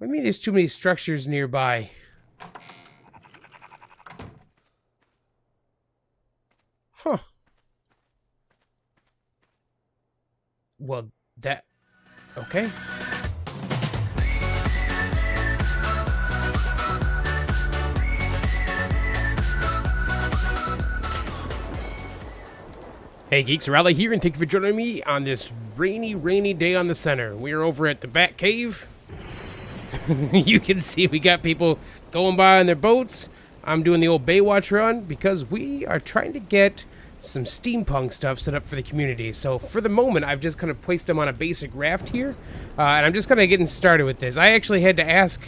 I mean, there's too many structures nearby. Huh. Well, that... Okay. Hey Geeks, Arahli here, and thank you for joining me on this rainy day on the center. We are over at the Bat Cave. You can see we got people going by on their boats. I'm doing the old Baywatch run because we are trying to get some steampunk stuff set up for the community. So for the moment, I've just kind of placed them on a basic raft here, and I'm just kind of getting started with this. I actually had to ask,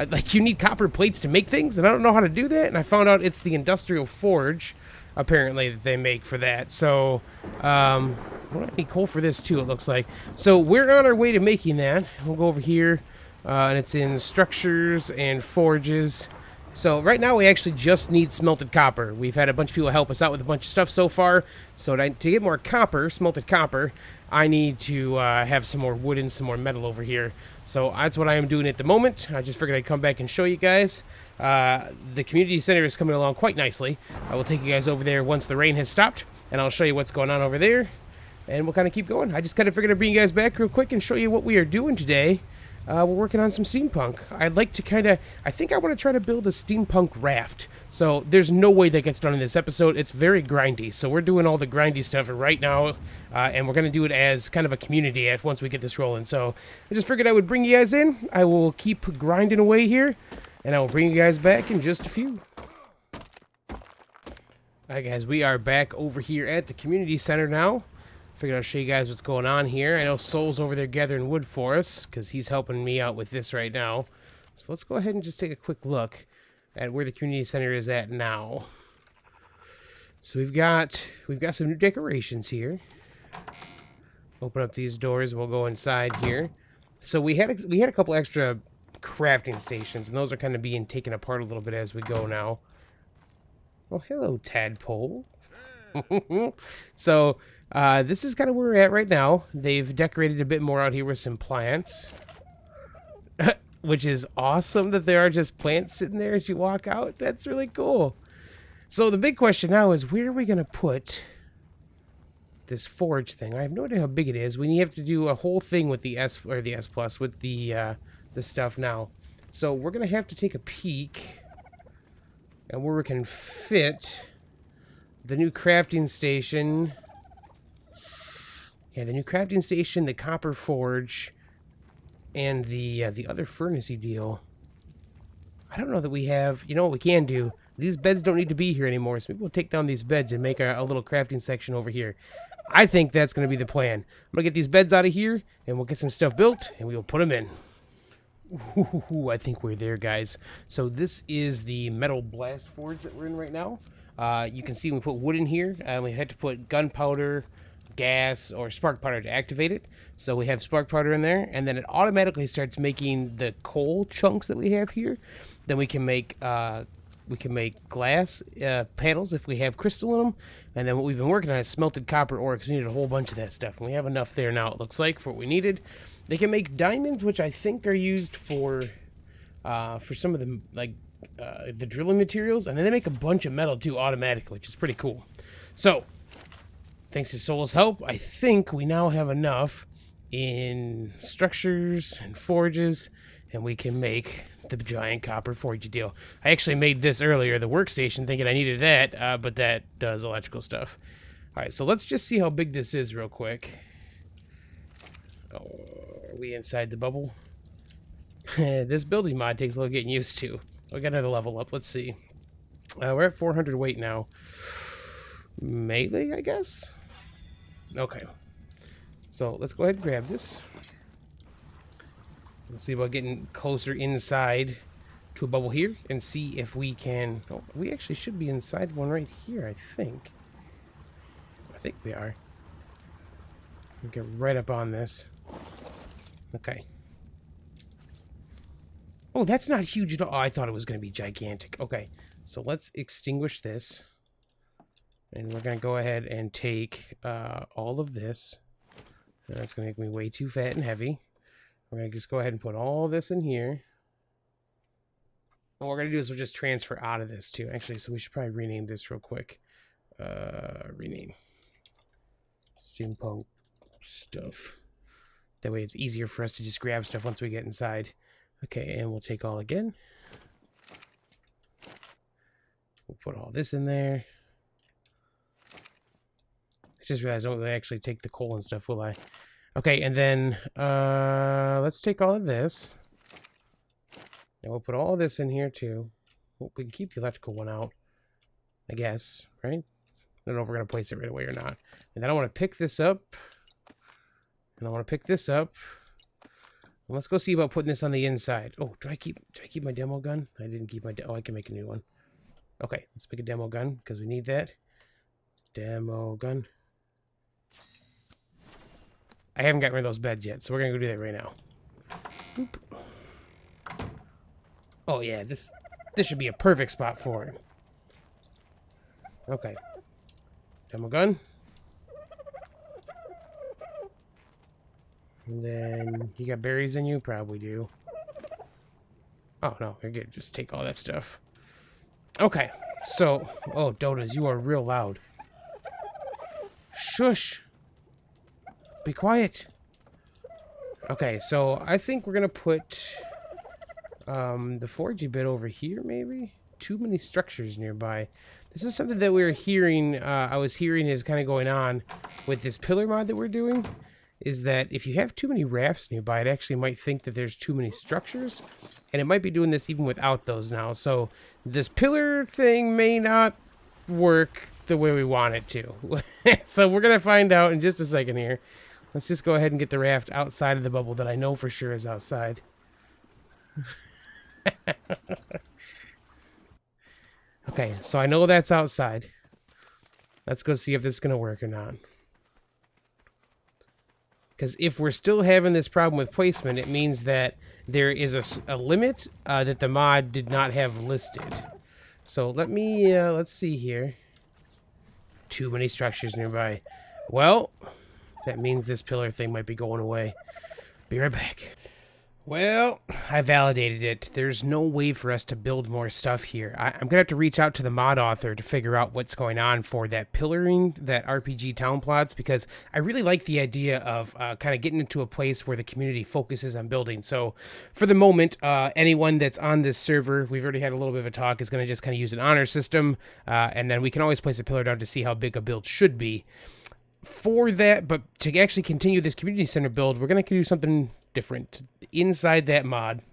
like, you need copper plates to make things, and I don't know how to do that, and I found out it's the industrial forge, apparently, that they make for that. So, well, I need coal for this too, it looks like. So we're on our way to making that. We'll go over here, and it's in structures and forges. So right now we actually just need smelted copper. We've had a bunch of people help us out with a bunch of stuff so far. So to get more copper, smelted copper, I need to have some more wood and some more metal over here. So that's what I am doing at the moment. I just figured I'd come back and show you guys. The community center is coming along quite nicely. I will take you guys over there once the rain has stopped, and I'll show you what's going on over there. And we'll kind of keep going. I just kind of figured I'd bring you guys back real quick and show you what we are doing today. We're working on some steampunk. I'd like to kind of... I think I want to try to build a steampunk raft. So there's no way that gets done in this episode. It's very grindy. So we're doing all the grindy stuff right now. And we're going to do it as kind of a community once we get this rolling. So I just figured I would bring you guys in. I will keep grinding away here. And I will bring you guys back in just a few. Alright guys, we are back over here at the community center now. Figured I'll show you guys what's going on here. I know Soul's over there gathering wood for us, because he's helping me out with this right now. So let's go ahead and just take a quick look at where the community center is at now. So we've got some new decorations here. Open up these doors, we'll go inside here. So we had a couple extra crafting stations, and those are kind of being taken apart a little bit as we go now. Oh, hello, tadpole. So this is kind of where we're at right now. They've decorated a bit more out here with some plants. Which is awesome that there are just plants sitting there as you walk out. That's really cool. So the big question now is, where are we going to put this forge thing? I have no idea how big it is. We have to do a whole thing with the S Plus with the stuff now. So we're going to have to take a peek at where we can fit the new crafting station. Yeah, the new crafting station, the copper forge, and the other furnace-y deal. I don't know that we have... You know what we can do? These beds don't need to be here anymore, so maybe we'll take down these beds and make a little crafting section over here. I think that's going to be the plan. I'm going to get these beds out of here, and we'll get some stuff built, and we will put them in. Ooh, I think we're there, guys. So this is the metal blast forge that we're in right now. You can see we put wood in here. We had to put gunpowder, gas, or spark powder to activate it. So we have spark powder in there, and then it automatically starts making the coal chunks that we have here. Then we can make glass panels if we have crystal in them. And then what we've been working on is smelted copper ore, because we needed a whole bunch of that stuff. And we have enough there now, it looks like, for what we needed. They can make diamonds, which I think are used for some of the, like, the drilling materials. And then they make a bunch of metal, too, automatically, which is pretty cool. So, thanks to Soul's help, I think we now have enough in structures and forges, and we can make the giant copper forge deal. I actually made this earlier, the workstation, thinking I needed that, but that does electrical stuff. Alright, so let's just see how big this is real quick. Oh, are we inside the bubble? This building mod takes a little getting used to. We got another level up, let's see. We're at 400 weight now. Melee, I guess? Okay. So let's go ahead and grab this. We'll see about getting closer inside to a bubble here and see if we can... Oh, we actually should be inside one right here, I think. I think we are. We'll get right up on this. Okay. Oh, that's not huge at all. Oh, I thought it was going to be gigantic. Okay, so let's extinguish this. And we're going to go ahead and take all of this. That's going to make me way too fat and heavy. We're going to just go ahead and put all this in here. what we're going to do is we'll just transfer out of this too. Actually, so we should probably rename this real quick. Rename. Steampunk stuff. That way it's easier for us to just grab stuff once we get inside. Okay, and we'll take all again. We'll put all this in there. I just realized I don't really actually take the coal and stuff, will I? Okay, and then let's take all of this. And we'll put all this in here too. Well, we can keep the electrical one out, I guess, right? I don't know if we're going to place it right away or not. And then I want to pick this up. And I want to pick this up. And let's go see about putting this on the inside. Oh, do I keep my demo gun? I didn't keep my I can make a new one. Okay, let's make a demo gun because we need that. Demo gun. I haven't gotten rid of those beds yet, so we're going to go do that right now. Oop. Oh yeah, this should be a perfect spot for it. Okay. Demo gun. And then, you got berries in you? Probably do. Oh, no, you're good. Just take all that stuff. Okay, so... Oh, Dodas, you are real loud. Shush! Be quiet! Okay, so I think we're gonna put... the 4G bit over here, maybe? Too many structures nearby. This is something that we were hearing, I was hearing is kind of going on with this pillar mod that we're doing. Is that if you have too many rafts nearby, it actually might think that there's too many structures. And it might be doing this even without those now. So this pillar thing may not work the way we want it to. So we're going to find out in just a second here. Let's just go ahead and get the raft outside of the bubble that I know for sure is outside. Okay, so I know that's outside. Let's go see if this is going to work or not. Because if we're still having this problem with placement, it means that there is a limit that the mod did not have listed. So let me, let's see here. Too many structures nearby. Well, that means this pillar thing might be going away. Be right back. Well, I validated it. There's no way for us to build more stuff here. I'm going to have to reach out to the mod author to figure out what's going on for that pillaring, that RPG town plots, because I really like the idea of kind of getting into a place where the community focuses on building. So for the moment, anyone that's on this server, we've already had a little bit of a talk, is going to just kind of use an honor system, and then we can always place a pillar down to see how big a build should be. For that, but to actually continue this community center build, we're going to do something different. Inside that mod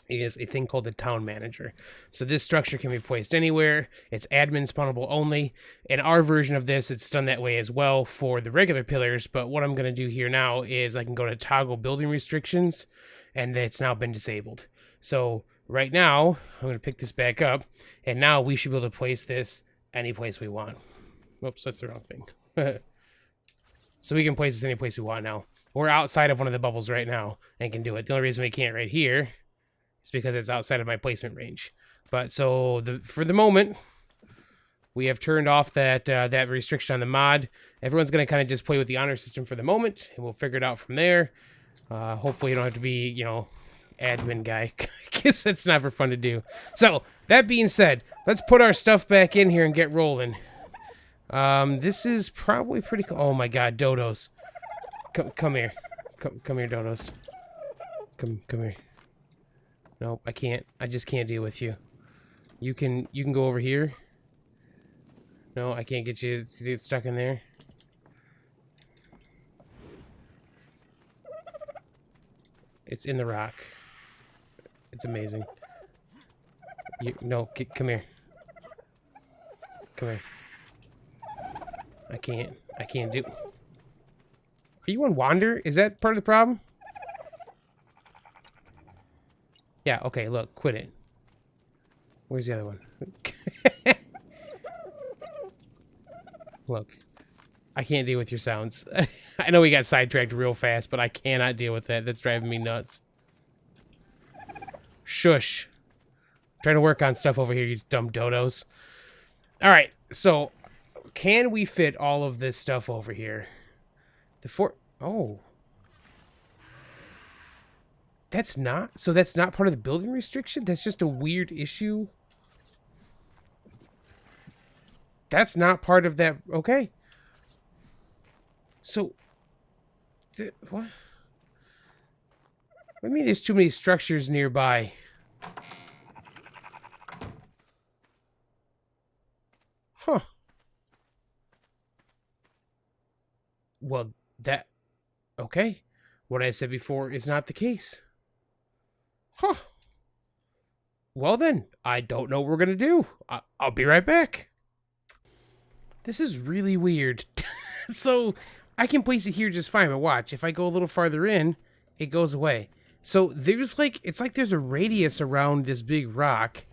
is a thing called the town manager. So this structure can be placed anywhere. It's admin spawnable only. In our version of this, it's done that way as well for the regular pillars. But what I'm going to do here now is I can go to toggle building restrictions, and it's now been disabled. So right now, I'm going to pick this back up, and now we should be able to place this any place we want. Whoops, that's the wrong thing. So we can place this any place we want now. We're outside of one of the bubbles right now and can do it. The only reason we can't right here is because it's outside of my placement range. But so for the moment, we have turned off that that restriction on the mod. Everyone's going to kind of just play with the honor system for the moment, and we'll figure it out from there. Hopefully you don't have to be, you know, admin guy. I guess that's never fun to do. So that being said, let's put our stuff back in here and get rolling. This is probably pretty cool. Oh my god, dodos. Come here. Come here, dodos. Come here. Nope, I can't. I just can't deal with you. You can go over here. No, I can't get you to get stuck in there. It's in the rock. It's amazing. No, come here. Come here. I can't do... Are you on Wander? Is that part of the problem? Yeah, okay, look, quit it. Where's the other one? Look, I can't deal with your sounds. I know we got sidetracked real fast, but I cannot deal with that. That's driving me nuts. Shush. I'm trying to work on stuff over here, you dumb dodos. Alright, so... Can we fit all of this stuff over here? Oh. That's not... So that's not part of the building restriction? That's just a weird issue? That's not part of that... Okay. So... What? What do you mean there's too many structures nearby? Huh. Well, that... Okay. What I said before is not the case. Huh. Well then, I don't know what we're gonna do. I'll be right back. This is really weird. So, I can place it here just fine, but watch. If I go a little farther in, it goes away. So, there's like... It's like there's a radius around this big rock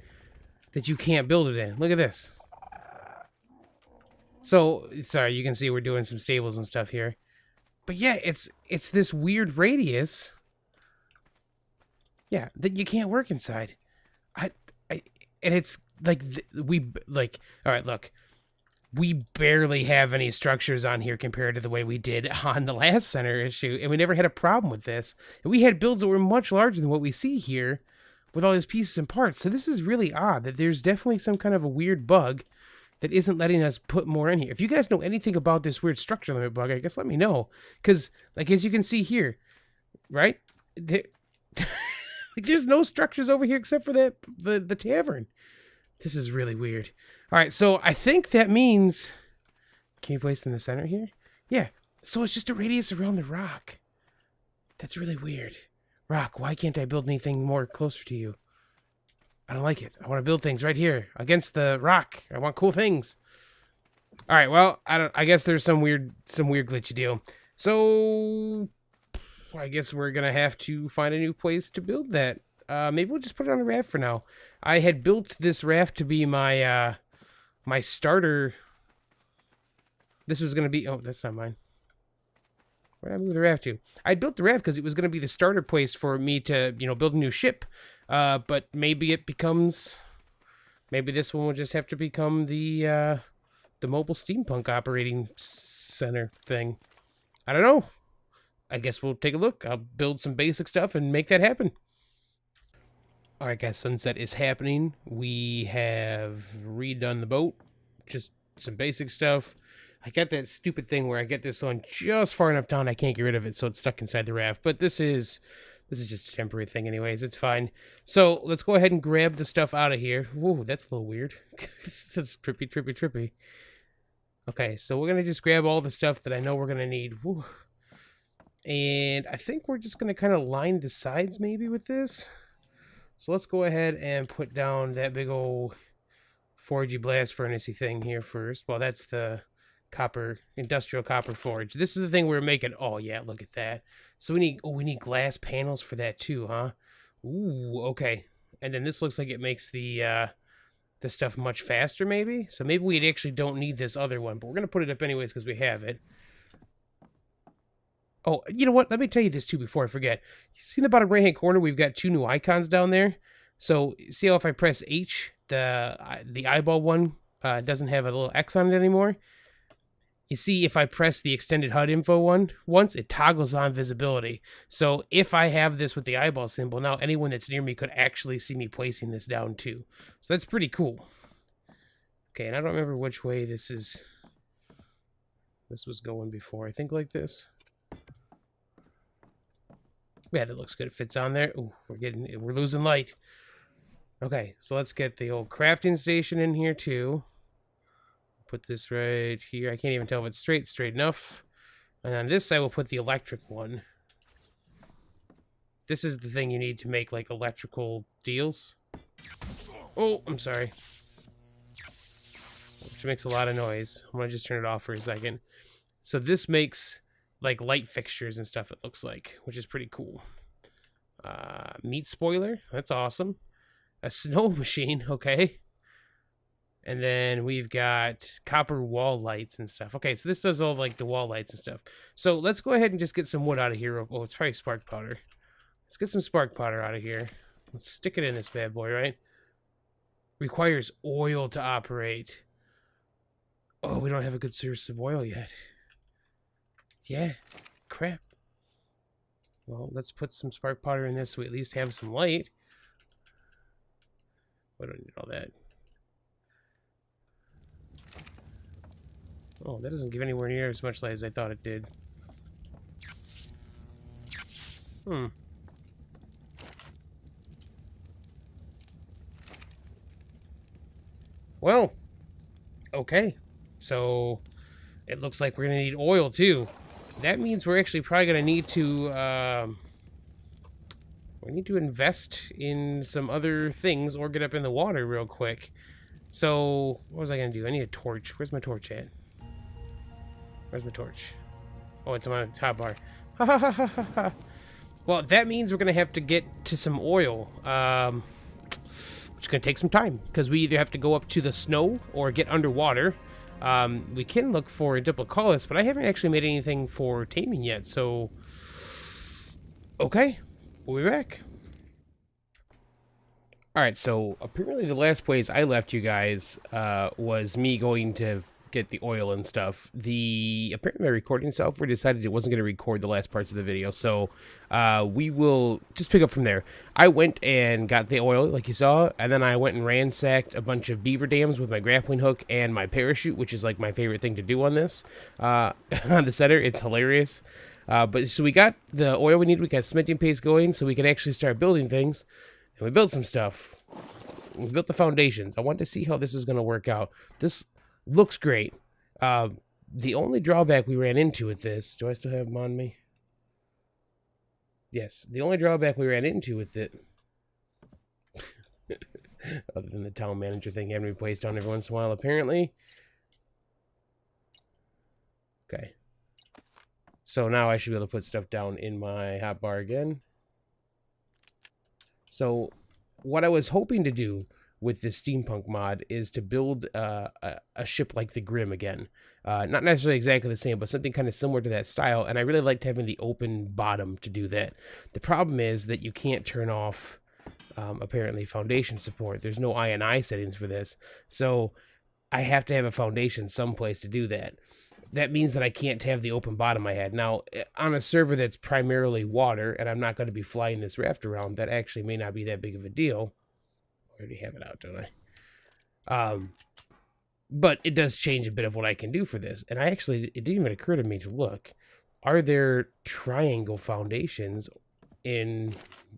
that you can't build it in. Look at this. So, sorry, you can see we're doing some stables and stuff here. But yeah, it's this weird radius. Yeah, that you can't work inside. And it's like, all right, look. We barely have any structures on here compared to the way we did on the last center issue, and we never had a problem with this. And we had builds that were much larger than what we see here with all these pieces and parts. So this is really odd that there's definitely some kind of a weird bug that isn't letting us put more in here. If you guys know anything about this weird structure limit bug, I guess let me know. Because, like, as you can see here, right? Like, there's no structures over here except for the tavern. This is really weird. All right, so I think that means... Can you place it in the center here? Yeah, so it's just a radius around the rock. That's really weird. Rock, why can't I build anything more closer to you? I don't like it. I want to build things right here against the rock. I want cool things. All right, well, I guess there's some weird glitchy deal. So I guess we're gonna have to find a new place to build that. Maybe we'll just put it on a raft for now. I had built this raft to be my my starter. This was gonna be... Oh, that's not mine. Where did I move the raft to? I built the raft because it was gonna be the starter place for me to, you know, build a new ship. But maybe it becomes... Maybe this one will just have to become the mobile steampunk operating center thing. I don't know. I guess we'll take a look. I'll build some basic stuff and make that happen. Alright guys, sunset is happening. We have redone the boat. Just some basic stuff. I got that stupid thing where I get this on just far enough down I can't get rid of it, so it's stuck inside the raft. But this is just a temporary thing anyways. It's fine. So let's go ahead and grab the stuff out of here. Whoa, that's a little weird. That's trippy. Okay, so we're going to just grab all the stuff that I know we're going to need. Woo. And I think we're just going to kind of line the sides maybe with this. So let's go ahead and put down that big old 4G blast furnace-y thing here first. Well, that's the industrial copper forge. This is the thing we're making. Oh yeah, look at that. So we need glass panels for that too, huh? Ooh, okay. And then this looks like it makes the stuff much faster maybe. So maybe we actually don't need this other one, but we're gonna put it up anyways because we have it. Oh, you know what? Let me tell you this too before I forget. You see in the bottom right-hand corner, we've got two new icons down there. So see how if I press H, the eyeball one doesn't have a little X on it anymore. You see, if I press the extended HUD info one once, it toggles on visibility. So if I have this with the eyeball symbol, now anyone that's near me could actually see me placing this down too. So that's pretty cool. Okay, and I don't remember which way this was going before. I think like this. Yeah, that looks good. It fits on there. Ooh, we're losing light. Okay, so let's get the old crafting station in here too. Put this right here. I can't even tell if it's straight enough. And on this side, we'll put the electric one. This is the thing you need to make like electrical deals. Oh, I'm sorry. Which makes a lot of noise. I'm gonna just turn it off for a second. So this makes like light fixtures and stuff, it looks like, which is pretty cool. Meat spoiler, that's awesome. A snow machine, okay. And then we've got copper wall lights and stuff. Okay, so this does all like the wall lights and stuff. So let's go ahead and just get some wood out of here. Oh, it's probably spark powder. Let's get some spark powder out of here. Let's stick it in this bad boy, right? Requires oil to operate. Oh, we don't have a good source of oil yet. Yeah, crap. Well, let's put some spark powder in this so we at least have some light. We don't need all that. Oh, that doesn't give anywhere near as much light as I thought it did. Well, okay. So, it looks like we're going to need oil, too. That means we're actually probably going to need to, we need to invest in some other things or get up in the water real quick. So, what was I going to do? I need a torch. Where's my torch at? Where's my torch? Oh, it's on my top bar. Ha ha ha ha ha ha. Well, that means we're going to have to get to some oil. Which is going to take some time. Because we either have to go up to the snow or get underwater. We can look for Diplocalus, but I haven't actually made anything for taming yet. So, okay. We'll be back. Alright, so apparently the last place I left you guys was me going to get the oil and stuff. Apparently my recording software decided it wasn't going to record the last parts of the video, so we will just pick up from there. I went and got the oil, like you saw, and then I went and ransacked a bunch of beaver dams with my grappling hook and my parachute, which is like my favorite thing to do on this. On the setter, it's hilarious. But so we got the oil we need, we got cementing paste going, so we can actually start building things. And we built some stuff. We built the foundations. I want to see how this is going to work out. This looks great. The only drawback we ran into with this... Do I still have them on me? Yes. The only drawback we ran into with it... other than the town manager thing having to be placed on every once in a while, apparently. Okay. So now I should be able to put stuff down in my hotbar again. So, what I was hoping to do with this Steampunk mod is to build a ship like the Grim again. Not necessarily exactly the same, but something kind of similar to that style, and I really liked having the open bottom to do that. The problem is that you can't turn off, apparently, foundation support. There's no I&I settings for this, so I have to have a foundation someplace to do that. That means that I can't have the open bottom I had. Now, on a server that's primarily water, and I'm not going to be flying this raft around, that actually may not be that big of a deal. I already have it out, don't I? But it does change a bit of what I can do for this. And it didn't even occur to me to look. Are there triangle foundations in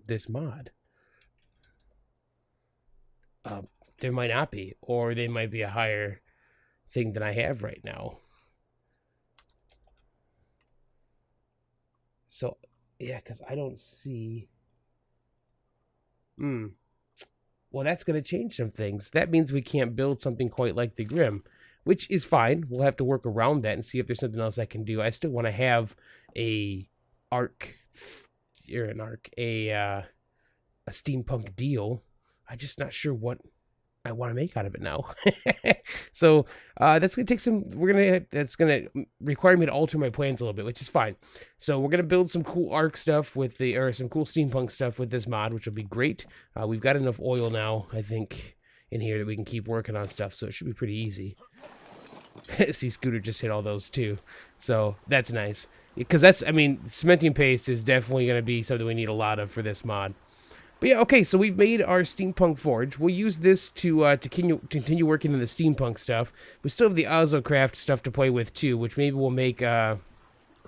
this mod? There might not be. Or they might be a higher thing than I have right now. So, yeah, because I don't see... Well, that's going to change some things. That means we can't build something quite like the Grim, which is fine. We'll have to work around that and see if there's something else I can do. I still want to have a steampunk deal. I'm just not sure what I want to make out of it now. So that's gonna take some. That's gonna require me to alter my plans a little bit, which is fine. So we're gonna build some cool ARK stuff with some cool steampunk stuff with this mod, which will be great. We've got enough oil now, I think, in here that we can keep working on stuff, so it should be pretty easy. See, Scooter just hit all those too, so that's nice. Because cementing paste is definitely gonna be something we need a lot of for this mod. But yeah, okay, so we've made our steampunk forge. We'll use this to continue working on the steampunk stuff. We still have the Ozocraft stuff to play with too, which maybe we'll make a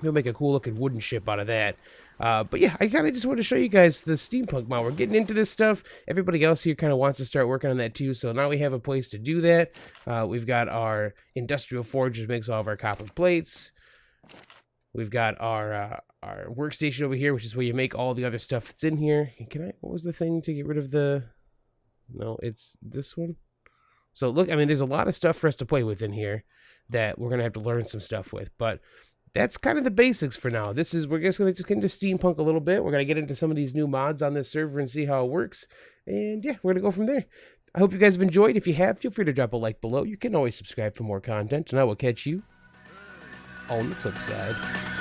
cool looking wooden ship out of that. But yeah, I kind of just want to show you guys the steampunk mod. We're getting into this stuff. Everybody else here kind of wants to start working on that too, so now we have a place to do that. We've got our industrial forge, which makes all of our copper plates. We've got our workstation over here, which is where you make all the other stuff that's in here. What was the thing to get rid of the... No, it's this one. So look, there's a lot of stuff for us to play with in here that we're going to have to learn some stuff with. But that's kind of the basics for now. We're just going to get into steampunk a little bit. We're going to get into some of these new mods on this server and see how it works. And yeah, we're going to go from there. I hope you guys have enjoyed. If you have, feel free to drop a like below. You can always subscribe for more content, and I will catch you on the flip side.